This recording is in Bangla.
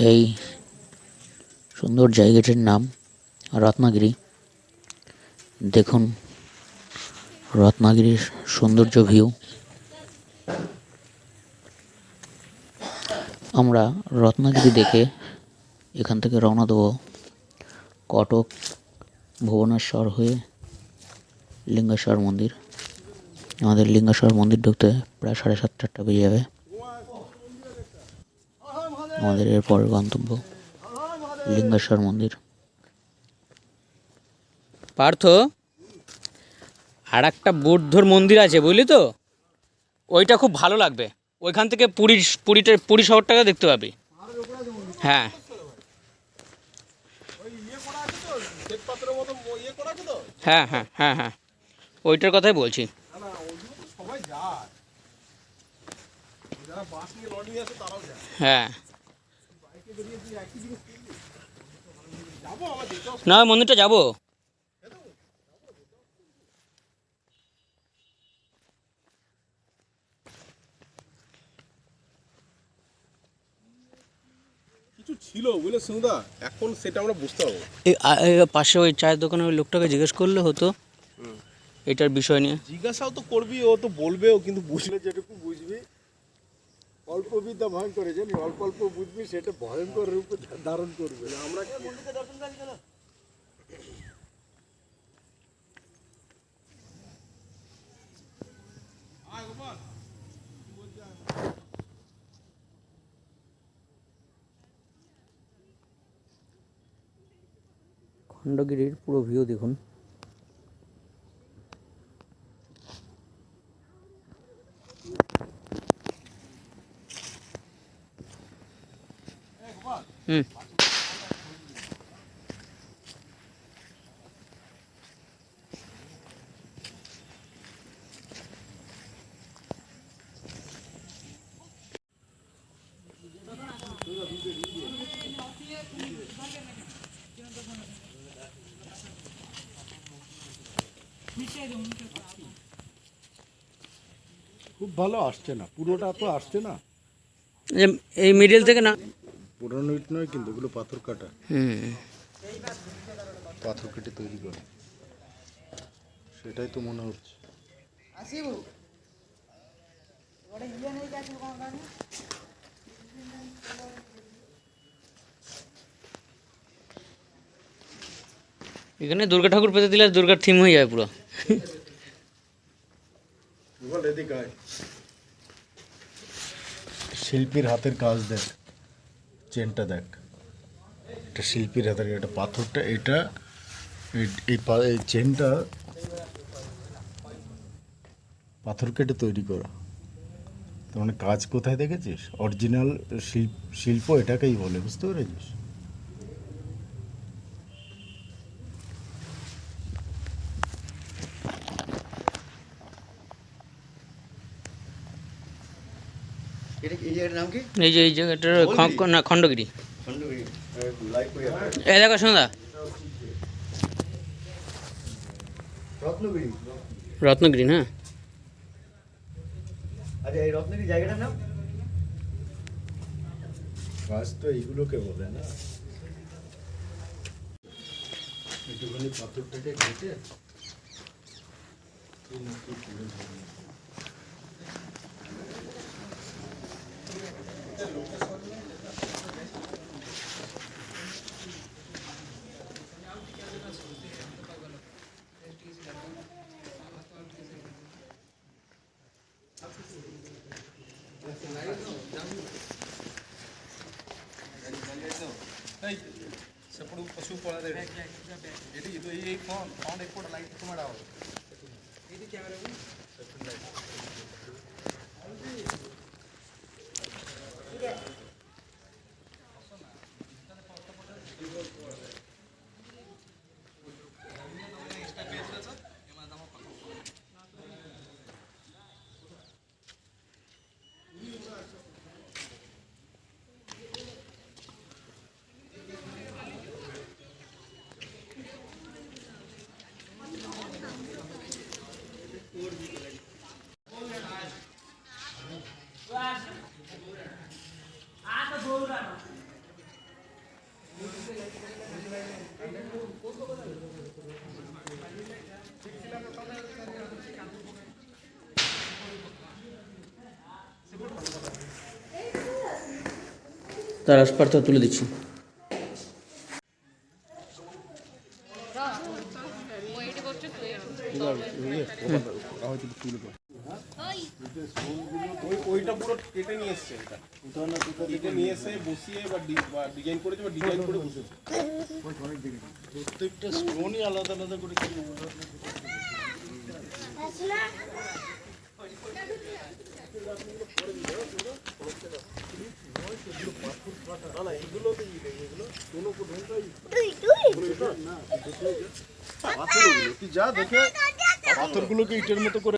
এই সুন্দর জায়গাটির নাম রত্নাগিরি। দেখুন রত্নাগিরির সৌন্দর্য ভিউ। আমরা রত্নাগিরি দেখে এখান থেকে রওনা দেব কটক ভুবনেশ্বর হয়ে লিঙ্গেশ্বর মন্দির। আমাদের লিঙ্গেশ্বর মন্দির ঢুকতে প্রায় 7:30-8টা বেজে যাবে। আমাদের এরপরের গন্তব্য লিঙ্গেশ্বর মন্দির। পার্থ, আর একটা বৌদ্ধর মন্দির আছে বুঝলি তো, ওইটা খুব ভালো লাগবে। ওইখান থেকে পুরী শহরটাকে দেখতে পাবি। হ্যাঁ হ্যাঁ হ্যাঁ হ্যাঁ হ্যাঁ, ওইটার কথাই বলছি। হ্যাঁ, না মন্দিরটা যাবো। ছিল বুঝলে সুন্দা, এখন সেটা আমরা বুঝতে পারবো। পাশে ওই চায়ের দোকানে ওই লোকটাকে জিজ্ঞেস করলে হতো এটার বিষয় নিয়ে। জিজ্ঞাসাও তো করবি, ও তো বলবেও, কিন্তু বুঝলে যেটুকু বুঝবি, অল্প বিদ্যা ভয়ঙ্কর, জানি অল্প অল্প বুঝবি, সেটা ভয়ঙ্কর রূপে ধারণ করবে। আমরা খণ্ডগিরির পুরো ভিউ দেখুন। হুম, খুব ভালো আসছে না, পুরোটা তো আসছে না। এই মিডিল থেকে না, পুরোনো ইট নয় কিন্তু, এগুলো পাথর কাটা, পাথর কেটে তৈরি করে, সেটাই তো মনে হচ্ছে। এখানে দুর্গা ঠাকুর পেতে দিলে দুর্গার থিম হয়ে যাবে পুরো। শিল্পীর হাতের কাজ দেখ, চেনটা দেখ, এটা শিল্পীর হাতের, এটা পাথরটা, এটা এই চেনটা পাথর কেটে তৈরি করা। তার মানে কাজ কোথায় দেখেছিস? অরিজিনাল শিল্প এটাকেই বলে, বুঝতে পেরেছিস? এই যে এই জায়গাটার না খণ্ডগিরি। এই দেখো শোনা, রত্নগিরি না, কাজ তো এইগুলোকে বলে না, একটুখানি পাথরটাকে কেটে ସେପଟକୁ ପଶୁ ପଳା ଦେବେ ଏଠି ଏଇ କ'ଣ ଏପଟ ଲାଇଟ୍ ତୁମେ ଡାବ ଏଇଠି କ୍ୟାମେରା তার আসপারটা তুলে দিচ্ছি। ওইটা পুরো কেটে নিয়ে এসছে, কেটে নিয়ে এসে বসিয়ে বা ডিজাইন করেছে বা ডিজাইন করে বসেছে। প্রত্যেকটা স্টোনই আলাদা আলাদা করে পাথরগুলো তুই যা দেখে পাথরগুলোকে ইটের মতো করে